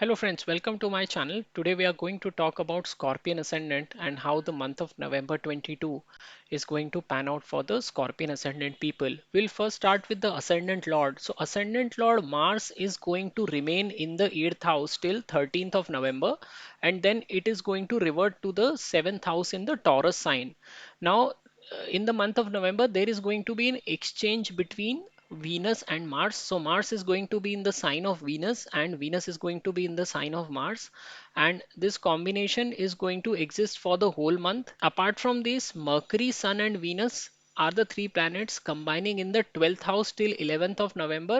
Hello friends, welcome to my channel. Today we are going to talk about Scorpion Ascendant and how the month of November 22 is going to pan out for the Scorpion Ascendant people. We'll first start with the Ascendant Lord. So Ascendant Lord Mars is going to remain in the 8th house till 13th of November, and then it is going to revert to the 7th house in the Taurus sign. Now in the month of November, there is going to be an exchange between Venus and Mars. So Mars is going to be in the sign of Venus and Venus is going to be in the sign of Mars. And this combination is going to exist for the whole month. Apart from this, Mercury, Sun and Venus are the three planets combining in the 12th house till 11th of November.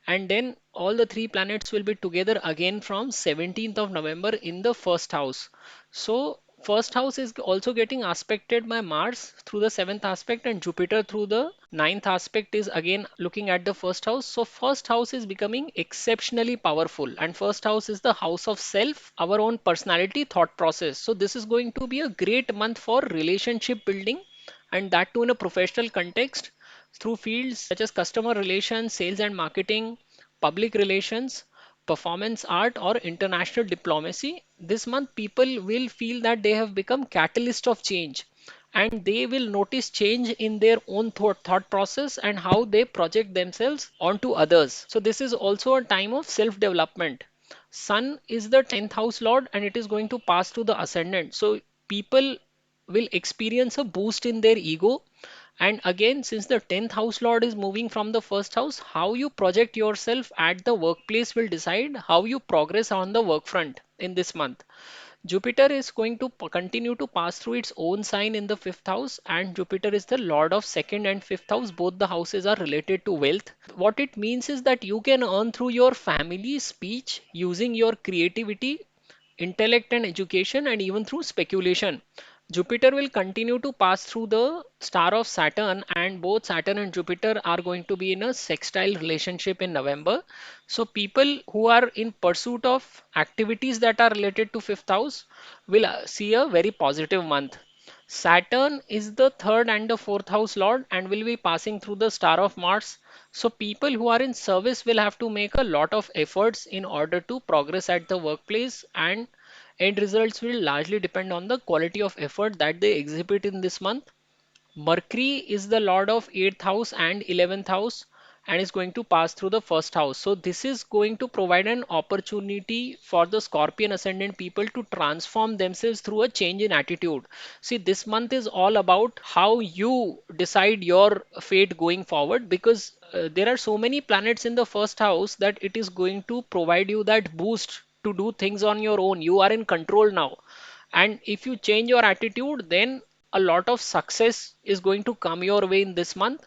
And then all the three planets will be together again from 17th of November in the first house. So first house is also getting aspected by Mars through the seventh aspect, and Jupiter through the ninth aspect is again looking at the first house. So first house is becoming exceptionally powerful, and first house is the house of self, our own personality, thought process. So this is going to be a great month for relationship building, and that too in a professional context through fields such as customer relations, sales and marketing, public relations, performance art, or international diplomacy. This month, people will feel that they have become catalyst of change, and they will notice change in their own thought process and how they project themselves onto others. So this is also a time of self development. Sun is the 10th house lord and it is going to pass to the ascendant. So people will experience a boost in their ego. And again, since the 10th house lord is moving from the first house, how you project yourself at the workplace will decide how you progress on the work front in this month. Jupiter is going to continue to pass through its own sign in the fifth house, and Jupiter is the lord of second and fifth house. Both the houses are related to wealth. What it means is that you can earn through your family, speech, using your creativity, intellect and education, and even through speculation. Jupiter will continue to pass through the star of Saturn, and both Saturn and Jupiter are going to be in a sextile relationship in November. So, people who are in pursuit of activities that are related to fifth house will see a very positive month. Saturn is the third and the fourth house lord and will be passing through the star of Mars. So people who are in service will have to make a lot of efforts in order to progress at the workplace, and end results will largely depend on the quality of effort that they exhibit in this month. Mercury is the lord of 8th house and 11th house and is going to pass through the first house. So this is going to provide an opportunity for the Scorpion ascendant people to transform themselves through a change in attitude. See, this month is all about how you decide your fate going forward, because there are so many planets in the first house that it is going to provide you that boost to do things on your own. You are in control now, and if you change your attitude, then a lot of success is going to come your way in this month.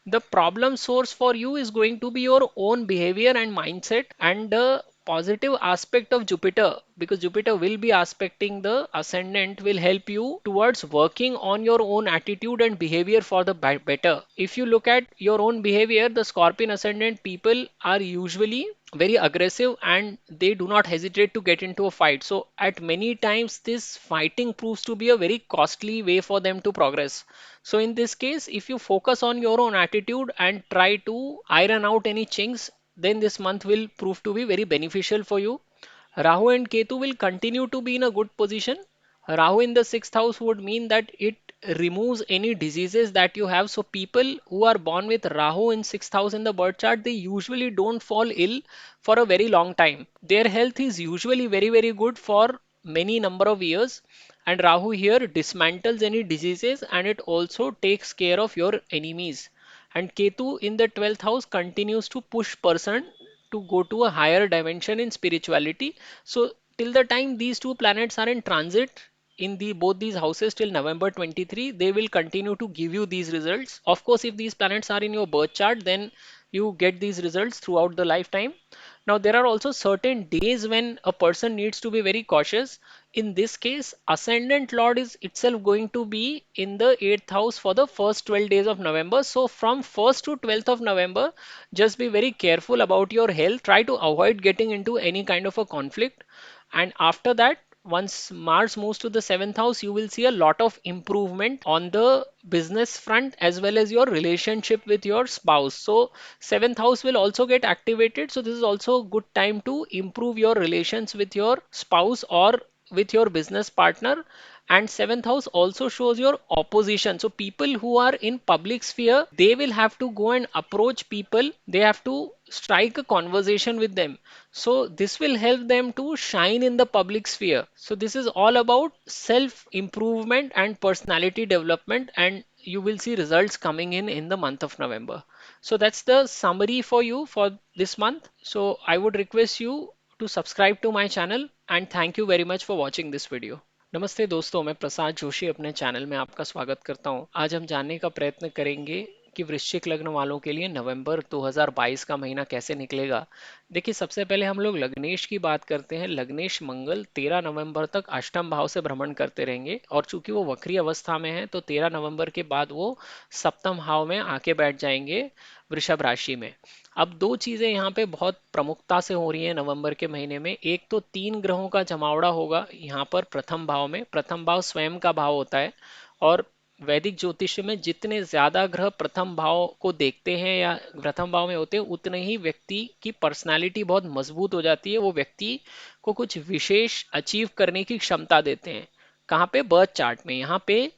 The problem source for you is going to be your own behavior and mindset, and the positive aspect of Jupiter, because Jupiter will be aspecting the ascendant, will help you towards working on your own attitude and behavior for the better. If you look at your own behavior, the Scorpion ascendant people are usually very aggressive and they do not hesitate to get into a fight. So at many times this fighting proves to be a very costly way for them to progress. So in this case, if you focus on your own attitude and try to iron out any chinks, then this month will prove to be very beneficial for you. Rahu and Ketu will continue to be in a good position. Rahu in the sixth house would mean that it removes any diseases that you have. So people who are born with Rahu in sixth house in the birth chart, they usually don't fall ill for a very long time. Their health is usually very good for many number of years. And Rahu here dismantles any diseases and it also takes care of your enemies. And Ketu in the 12th house continues to push person to go to a higher dimension in spirituality. So till the time these two planets are in transit in both these houses till November 23, they will continue to give you these results. Of course, if these planets are in your birth chart, then you get these results throughout the lifetime. Now, there are also certain days when a person needs to be very cautious. In this case, Ascendant Lord is itself going to be in the 8th house for the first 12 days of November. So, from 1st to 12th of November, just be very careful about your health. Try to avoid getting into any kind of a conflict. And after that, once Mars moves to the seventh house, you will see a lot of improvement on the business front as well as your relationship with your spouse. So seventh house will also get activated. So this is also a good time to improve your relations with your spouse or with your business partner. And seventh house also shows your opposition. So people who are in public sphere, they will have to go and approach people. They have to strike a conversation with them. So this will help them to shine in the public sphere. So this is all about self improvement and personality development, and you will see results coming in the month of November. So that's the summary for you for this month. So I would request you to subscribe to my channel, and thank you very much for watching this video. नमस्ते दोस्तों, मैं प्रसाद जोशी अपने channel में आपका स्वागत करता हूं। आज हम जानने का प्रयत्न करेंगे कि वृश्चिक लग्न वालों के लिए नवंबर 2022 का महीना कैसे निकलेगा। देखिए, सबसे पहले हम लोग लग्नेश की बात करते हैं। लग्नेश मंगल 13 नवंबर तक अष्टम भाव से भ्रमण करते रहेंगे, और चूंकि वो वक्री अवस्था में है तो 13 नवंबर के बाद वो सप्तम भाव में आके बैठ जाएंगे, वृषभ राशि में। अब दो चीजें यहाँ पे बहुत प्रमुखता से हो रही हैं नवंबर के महीने में। एक तो तीन ग्रहों का जमावड़ा होगा यहाँ पर प्रथम भाव में। प्रथम भाव स्वयं का भाव होता है, और वैदिक ज्योतिष में जितने ज्यादा ग्रह प्रथम भाव को देखते हैं या प्रथम भाव में होते हैं, उतने ही व्यक्ति की पर्सनालिटी बहुत मजबूत हो जाती है। वो व्यक्ति को कुछ विशेष अचीव करने की क्षमता देते हैं। कहाँ पे? बर्थ चार्ट में। यहाँ पे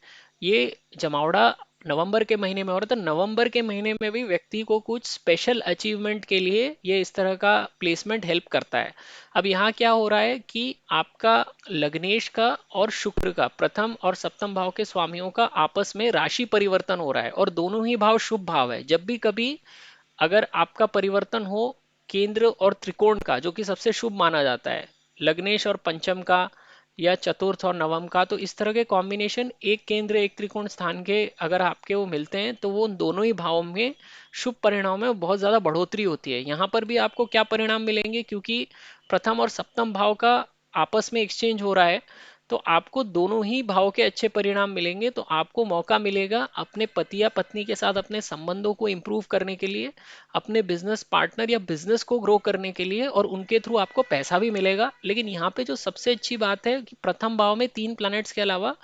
ये जमावड़ा नवंबर के महीने में हो रहा था। नवंबर के महीने में भी व्यक्ति को कुछ स्पेशल अचीवमेंट के लिए ये इस तरह का प्लेसमेंट हेल्प करता है। अब यहाँ क्या हो रहा है कि आपका लग्नेश का और शुक्र का, प्रथम और सप्तम भाव के स्वामियों का आपस में राशि परिवर्तन हो रहा है, और दोनों ही भाव शुभ भाव है। जब भी कभी अगर आपका परिवर्तन हो केंद्र और त्रिकोण का, जो कि सबसे शुभ माना जाता है, लग्नेश और पंचम का या चतुर्थ और नवम का, तो इस तरह के कॉम्बिनेशन एक केंद्र एक त्रिकोण स्थान के अगर आपके वो मिलते हैं तो वो उन दोनों ही भावों में शुभ परिणाम में बहुत ज्यादा बढ़ोतरी होती है। यहाँ पर भी आपको क्या परिणाम मिलेंगे, क्योंकि प्रथम और सप्तम भाव का आपस में एक्सचेंज हो रहा है, तो आपको दोनों ही भाव के अच्छे परिणाम मिलेंगे। तो आपको मौका मिलेगा अपने पति या पत्नी के साथ अपने संबंधों को इंप्रूव करने के लिए, अपने बिजनेस पार्टनर या बिजनेस को ग्रो करने के लिए, और उनके थ्रू आपको पैसा भी मिलेगा। लेकिन यहाँ पे जो सबसे अच्छी बात है कि प्रथम भाव में तीन प्लैनेट्स के अलावा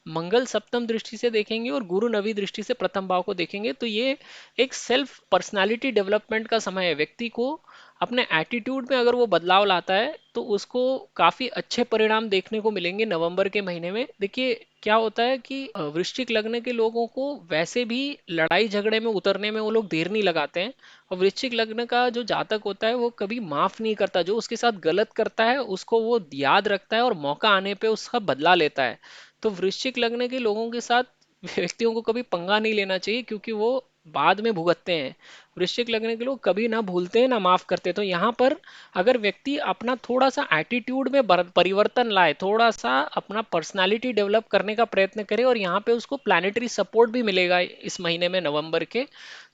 मंगल सप्तम दृष्टि से देखेंगे और गुरु नवी दृष्टि से प्रथम भाव को देखेंगे, तो ये एक सेल्फ पर्सनालिटी डेवलपमेंट का समय है। व्यक्ति को अपने एटीट्यूड में अगर वो बदलाव लाता है तो उसको काफी अच्छे परिणाम देखने को मिलेंगे नवंबर के महीने में। देखिए, क्या होता है कि वृश्चिक लग्न के लोगों को वैसे भी लड़ाई झगड़े में उतरने में वो लोग देर नहीं लगाते हैं, और वृश्चिक लग्न का जो जातक होता है वो कभी माफ नहीं करता। जो उसके साथ गलत करता है उसको वो याद रखता है और मौका आने पे उसका बदला लेता है। तो वृश्चिक लग्न के लोगों के साथ व्यक्तियों को कभी पंगा नहीं लेना चाहिए, क्योंकि वो बाद में भुगतते हैं। वृश्चिक लग्न के लोग कभी ना भूलते हैं ना माफ करते। तो यहाँ पर अगर व्यक्ति अपना थोड़ा सा एटीट्यूड में परिवर्तन लाए, थोड़ा सा अपना पर्सनालिटी डेवलप करने का प्रयत्न करे, और यहाँ पे उसको प्लानिटरी सपोर्ट भी मिलेगा इस महीने में नवंबर के,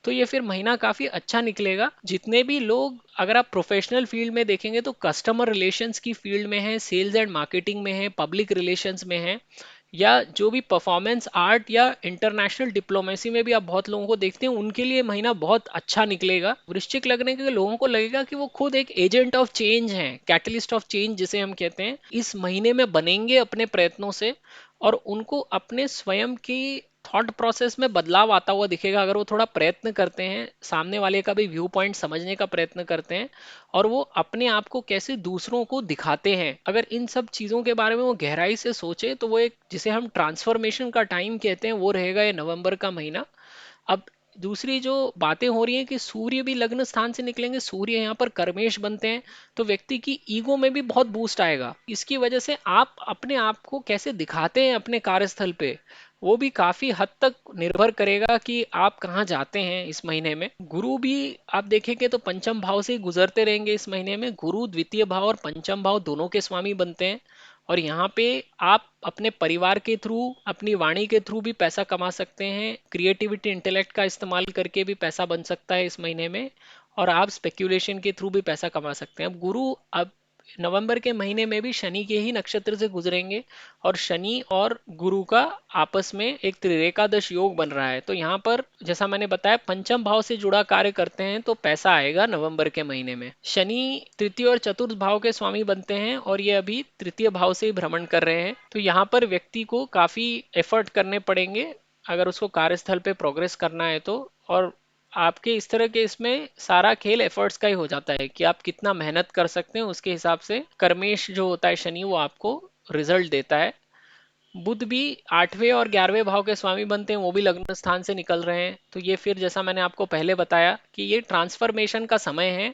तो ये फिर महीना काफी अच्छा निकलेगा। जितने भी लोग, अगर आप प्रोफेशनल फील्ड में देखेंगे तो कस्टमर रिलेशंस की फील्ड में है, सेल्स एंड मार्केटिंग में है, पब्लिक रिलेशंस में है, या जो भी परफॉर्मेंस आर्ट या इंटरनेशनल डिप्लोमेसी में भी आप बहुत लोगों को देखते हैं, उनके लिए महीना बहुत अच्छा निकलेगा। वृश्चिक लगने के लोगों को लगेगा कि वो खुद एक एजेंट ऑफ चेंज हैं, कैटलिस्ट ऑफ चेंज जिसे हम कहते हैं, इस महीने में बनेंगे अपने प्रयत्नों से, और उनको अपने स्वयं की थॉट प्रोसेस में बदलाव आता हुआ दिखेगा। अगर वो थोड़ा प्रयत्न करते हैं, सामने वाले का भी व्यू पॉइंट समझने का प्रयत्न करते हैं, और वो अपने आप को कैसे दूसरों को दिखाते हैं, अगर इन सब चीजों के बारे में वो गहराई से सोचे, तो वो एक जिसे हम ट्रांसफॉर्मेशन का टाइम कहते हैं, वो रहेगा ये नवंबर का महीना। अब दूसरी जो बातें हो रही हैं कि सूर्य भी लग्न स्थान से निकलेंगे, सूर्य यहाँ पर कर्मेश बनते हैं, तो व्यक्ति की ईगो में भी बहुत बूस्ट आएगा। इसकी वजह से आप अपने आप को कैसे दिखाते हैं अपने कार्यस्थल पे, वो भी काफी हद तक निर्भर करेगा कि आप कहाँ जाते हैं इस महीने में। गुरु भी आप देखेंगे तो पंचम भाव से ही गुजरते रहेंगे इस महीने में। गुरु द्वितीय भाव और पंचम भाव दोनों के स्वामी बनते हैं, और यहाँ पे आप अपने परिवार के थ्रू, अपनी वाणी के थ्रू भी पैसा कमा सकते हैं। क्रिएटिविटी, इंटेलेक्ट का इस्तेमाल करके भी पैसा बन सकता है इस महीने में, और आप स्पेक्यूलेशन के थ्रू भी पैसा कमा सकते हैं। अब गुरु अब नवंबर के महीने में भी शनि के ही नक्षत्र से गुजरेंगे और शनि और गुरु का आपस में एक त्रिरेकादश योग बन रहा है। तो यहाँ पर जैसा मैंने बताया पंचम भाव से जुड़ा कार्य करते हैं तो पैसा आएगा नवंबर के महीने में। शनि तृतीय और चतुर्थ भाव के स्वामी बनते हैं और ये अभी तृतीय भाव से ही भ्रमण कर रहे हैं। तो यहाँ पर व्यक्ति को काफी एफर्ट करने पड़ेंगे अगर उसको कार्यस्थल पे प्रोग्रेस करना है तो। और आपके इस तरह के इसमें सारा खेल एफर्ट्स का ही हो जाता है कि आप कितना मेहनत कर सकते हैं, उसके हिसाब से कर्मेश जो होता है शनि वो आपको रिजल्ट देता है। बुध भी 8वें और 11वें भाव के स्वामी बनते हैं, वो भी लग्न स्थान से निकल रहे हैं। तो ये फिर जैसा मैंने आपको पहले बताया कि ये ट्रांसफॉर्मेशन का समय है।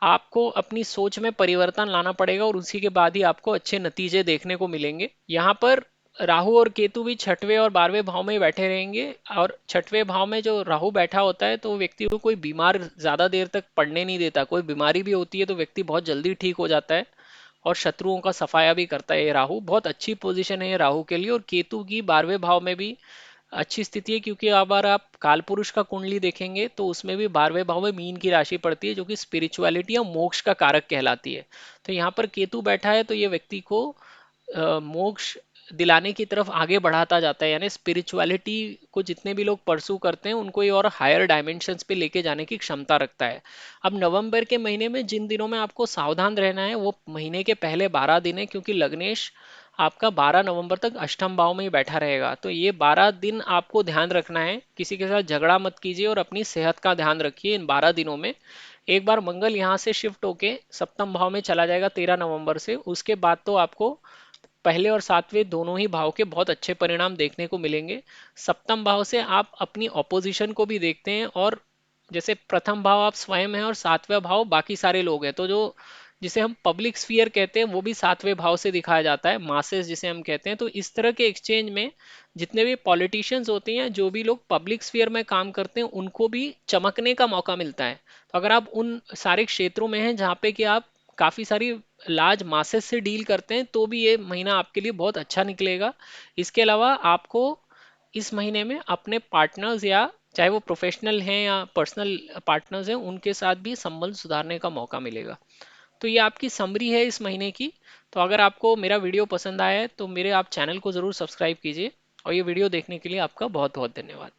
आपको अपनी सोच में परिवर्तन लाना पड़ेगा और उसी के बाद ही आपको अच्छे नतीजे देखने को मिलेंगे। यहाँ पर राहु और केतु भी 6वें और 12वें भाव में ही बैठे रहेंगे। और 6वें भाव में जो राहु बैठा होता है तो व्यक्ति को कोई बीमार ज्यादा देर तक पड़ने नहीं देता। कोई बीमारी भी होती है तो व्यक्ति बहुत जल्दी ठीक हो जाता है और शत्रुओं का सफाया भी करता है। ये राहु बहुत अच्छी पोजीशन है ये राहु के लिए। और केतु की 12वें भाव में भी अच्छी स्थिति है क्योंकि अगर आप काल पुरुष का कुंडली देखेंगे तो उसमें भी 12वें भाव में मीन की राशि पड़ती है जो कि स्पिरिचुअलिटी या मोक्ष का कारक कहलाती है। तो यहाँ पर केतु बैठा है तो ये व्यक्ति को मोक्ष दिलाने की तरफ आगे बढ़ाता जाता है। यानी स्पिरिचुअलिटी को जितने भी लोग परसू करते हैं उनको ये और हायर डायमेंशंस पे लेके जाने की क्षमता रखता है। अब नवंबर के महीने में जिन दिनों में आपको सावधान रहना है वो महीने के पहले 12 दिन है क्योंकि लग्नेश आपका 12 नवंबर तक अष्टम भाव में ही बैठा रहेगा। तो ये 12 दिन आपको ध्यान रखना है, किसी के साथ झगड़ा मत कीजिए और अपनी सेहत का ध्यान रखिए इन 12 दिनों में। एक बार मंगल यहाँ से शिफ्ट होके सप्तम भाव में चला जाएगा 13 नवंबर से, उसके बाद तो आपको पहले और सातवें दोनों ही भाव के बहुत अच्छे परिणाम देखने को मिलेंगे। सप्तम भाव से आप अपनी ऑपोजिशन को भी देखते हैं और जैसे प्रथम भाव आप स्वयं हैं और सातवें भाव बाकी सारे लोग हैं। तो जो जिसे हम पब्लिक स्फीयर कहते हैं वो भी सातवें भाव से दिखाया जाता है, मासेस जिसे हम कहते हैं। तो इस तरह के एक्सचेंज में जितने भी पॉलिटिशियंस होते हैं, जो भी लोग पब्लिक स्फीयर में काम करते हैं, उनको भी चमकने का मौका मिलता है। तो अगर आप उन सारे क्षेत्रों में हैं जहाँ पे कि आप काफी सारी लार्ज मासेस से डील करते हैं तो भी ये महीना आपके लिए बहुत अच्छा निकलेगा। इसके अलावा आपको इस महीने में अपने पार्टनर्स या चाहे वो प्रोफेशनल हैं या पर्सनल पार्टनर्स हैं उनके साथ भी संबंध सुधारने का मौका मिलेगा। तो ये आपकी समरी है इस महीने की। तो अगर आपको मेरा वीडियो पसंद आया है तो मेरे आप चैनल को ज़रूर सब्सक्राइब कीजिए और ये वीडियो देखने के लिए आपका बहुत बहुत धन्यवाद।